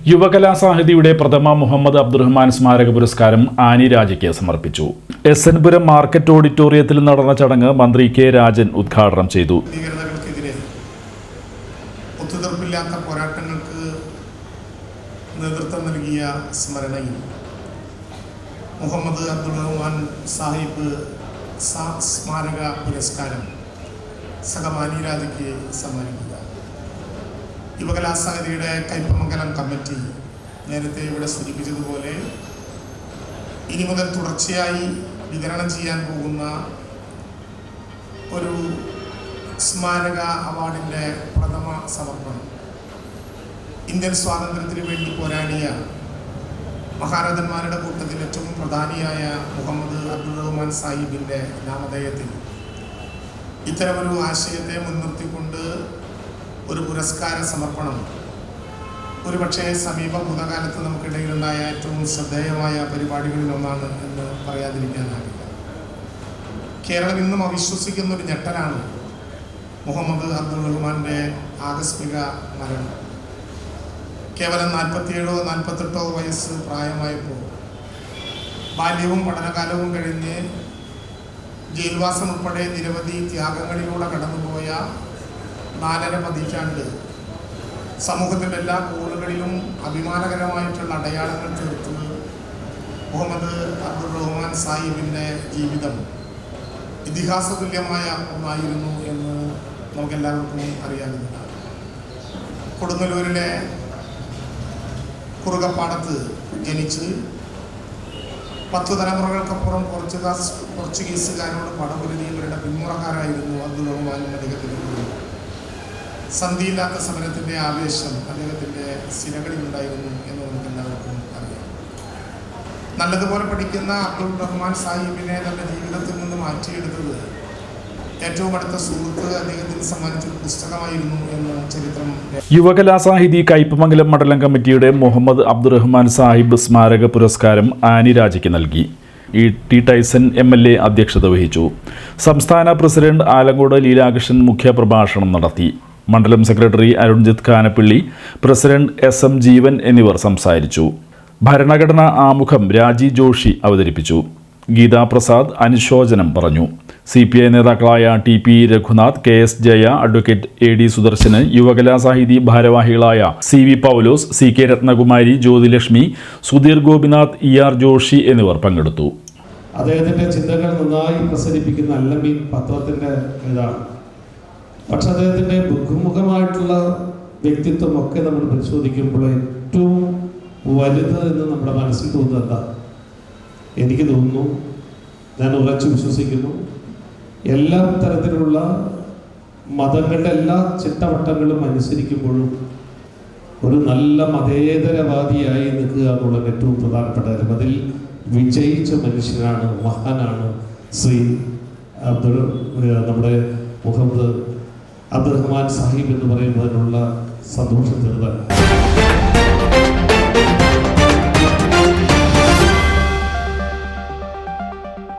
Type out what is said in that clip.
യുവകലാസാഹിതിയുടെ പ്രഥമ മുഹമ്മദ് അബ്ദുറഹ്മാൻ സ്മാരക പുരസ്കാരം ആനി രാജയ്ക്ക് സമർപ്പിച്ചു. എസ് എൻ പുരം മാർക്കറ്റ് ഓഡിറ്റോറിയത്തിൽ നടന്ന ചടങ്ങ് മന്ത്രി കെ രാജൻ ഉദ്ഘാടനം ചെയ്തു. ഒത്തുതീർപ്പില്ലാത്ത പോരാട്ടങ്ങൾക്ക് നേതൃത്വം നൽകിയ സ്മരണയിൽ മുഹമ്മദ് അബ്ദുറഹ്മാൻ സാഹിബ് സ്മാരക പുരസ്കാരം സഹമാനി രാജയ്ക്ക് സമ്മാനിക്കുക. യുവകലാസാഹിതിയുടെ കയ്പമംഗലം കമ്മിറ്റി നേരത്തെ ഇവിടെ സൂചിപ്പിച്ചതുപോലെ ഇനി മുതൽ തുടർച്ചയായി വിതരണം ചെയ്യാൻ പോകുന്ന ഒരു സ്മാരക അവാർഡിൻ്റെ പ്രഥമ സമർപ്പണം ഇന്ത്യൻ സ്വാതന്ത്ര്യത്തിന് വേണ്ടി പോരാടിയ മഹാരഥന്മാരുടെ കൂട്ടത്തിൽ ഏറ്റവും പ്രധാനിയായ മുഹമ്മദ് അബ്ദുറഹ്മാൻ സാഹിബിൻ്റെ നാമധേയത്തിൽ ഇത്തരമൊരു ആശയത്തെ മുൻനിർത്തിക്കൊണ്ട് ഒരു പുരസ്കാര സമർപ്പണം ഒരുപക്ഷെ സമീപ ഭൂതകാലത്ത് നമുക്കിടയിലുണ്ടായ ഏറ്റവും ശ്രദ്ധേയമായ പരിപാടികളിലൊന്നാണ് എന്ന് പറയാതിരിക്കാനാകില്ല. കേരളം ഇന്നും അവിശ്വസിക്കുന്ന ഒരു ഞെട്ടലാണ് മുഹമ്മദ് അബ്ദുറഹ്മാൻ്റെ ആകസ്മിക മരണം. കേവലം 47-48 വയസ്സ് പ്രായമായപ്പോൾ ബാല്യവും പഠനകാലവും കഴിഞ്ഞ് ജയിൽവാസം ഉൾപ്പെടെ നിരവധി ത്യാഗങ്ങളിലൂടെ കടന്നുപോയ 4.5 പതിറ്റാണ്ട് സമൂഹത്തിൻ്റെ എല്ലാ കോണുകളിലും അഭിമാനകരമായിട്ടുള്ള അടയാളങ്ങൾ ചേർത്ത് മുഹമ്മദ് അബ്ദുറഹ്മാൻ സാഹിബിൻ്റെ ജീവിതം ഇതിഹാസ തുല്യമായ ഒന്നായിരുന്നു എന്ന് നമുക്കെല്ലാവർക്കും അറിയാവുന്നതാണ്. കൊടുങ്ങല്ലൂരിലെ കുറുകപ്പാടത്ത് ജനിച്ച് 10 തലമുറകൾക്കപ്പുറം പോർച്ചുഗീസുകാരോട് പടപൊരുതി ഇവരുടെ പിന്മുറക്കാരായിരുന്നു അബ്ദുറഹ്മാനും അദ്ദേഹത്തിൻ്റെ കുടുംബം. സന്ധിയില്ലാത്ത സമരത്തിൻ്റെ ആവേശം അദ്ദേഹത്തിൻ്റെ സിരകളിലുണ്ടായിരുന്നു എന്ന് നമുക്ക് എല്ലാവർക്കും അറിയാം. നല്ലതുപോലെ പഠിക്കുന്ന അബ്ദുറഹ്മാൻ സാഹിബിനെ തൻ്റെ ജീവിതത്തിൽ നിന്ന് മാറ്റിയെടുത്തത് ഏറ്റവും അടുത്ത സുഹൃത്ത് അദ്ദേഹത്തിന് സമ്മാനിച്ചൊരു പുസ്തകമായിരുന്നു എന്ന് ചരിത്രം. യുവകലാസാഹിതി കയ്പമംഗലം മണ്ഡലം കമ്മിറ്റിയുടെ മുഹമ്മദ് അബ്ദുറഹ്മാൻ സാഹിബ് സ്മാരക പുരസ്കാരം ആനി രാജയ്ക്ക് നൽകി. ടി ടൈസൺ MLA അധ്യക്ഷത വഹിച്ചു. സംസ്ഥാന പ്രസിഡന്റ് ആലങ്കോട് ലീലാകൃഷ്ണൻ മുഖ്യപ്രഭാഷണം നടത്തി. മണ്ഡലം secretary Arunjith Kanappilly, president SM ജീവൻ എന്നിവർ സംസാരിച്ചു. ഭരണഘടനാ ആമുഖം രാജി ജോഷി അവതരിപ്പിച്ചു. ഗീതാ പ്രസാദ് അനുശോചനം പറഞ്ഞു. CPI നേതാക്കളായ TP Raghunath, KS Jaya, advocate AD Sudarshan, Yuvakalasahithi ഭാരവാഹികളായ CV പൗലോസ്, CK രത്നകുമാരി, ജ്യോതിലക്ഷ്മി, സുധീർ ഗോപിനാഥ്, ER ജോഷി എന്നിവർ പങ്കെടുത്തു. അദ്ദേഹത്തിൻ്റെ ചിന്തകൾ നന്നായി പ്രസരിപ്പിക്കുന്ന അല്ലമീൻ പത്രത്തിൻ്റെ ഇതാണ്. പക്ഷെ അദ്ദേഹത്തിൻ്റെ ബഹുമുഖമായിട്ടുള്ള വ്യക്തിത്വമൊക്കെ നമ്മൾ പരിശോധിക്കുമ്പോൾ ഏറ്റവും വലുത് എന്ന് നമ്മുടെ മനസ്സിൽ തോന്നുന്നത് എന്താ? എനിക്ക് തോന്നുന്നു, ഞാൻ ഉറച്ചു വിശ്വസിക്കുന്നു, എല്ലാ തരത്തിലുള്ള മതങ്ങളുടെ എല്ലാ ചിട്ടവട്ടങ്ങളും അനുസരിക്കുമ്പോഴും ഒരു നല്ല മതേതരവാദിയായി നിൽക്കുക എന്നുള്ളത് ഏറ്റവും പ്രധാനപ്പെട്ട കാര്യം. അതിൽ വിജയിച്ച മനുഷ്യനാണ്, മഹാനാണ് ശ്രീ നമ്മുടെ മുഹമ്മദ് അബ്ദുറഹ്മാൻ സാഹിബ് എന്ന് പറയുന്നതിനുള്ള സന്തോഷം ചെറുതാണ്.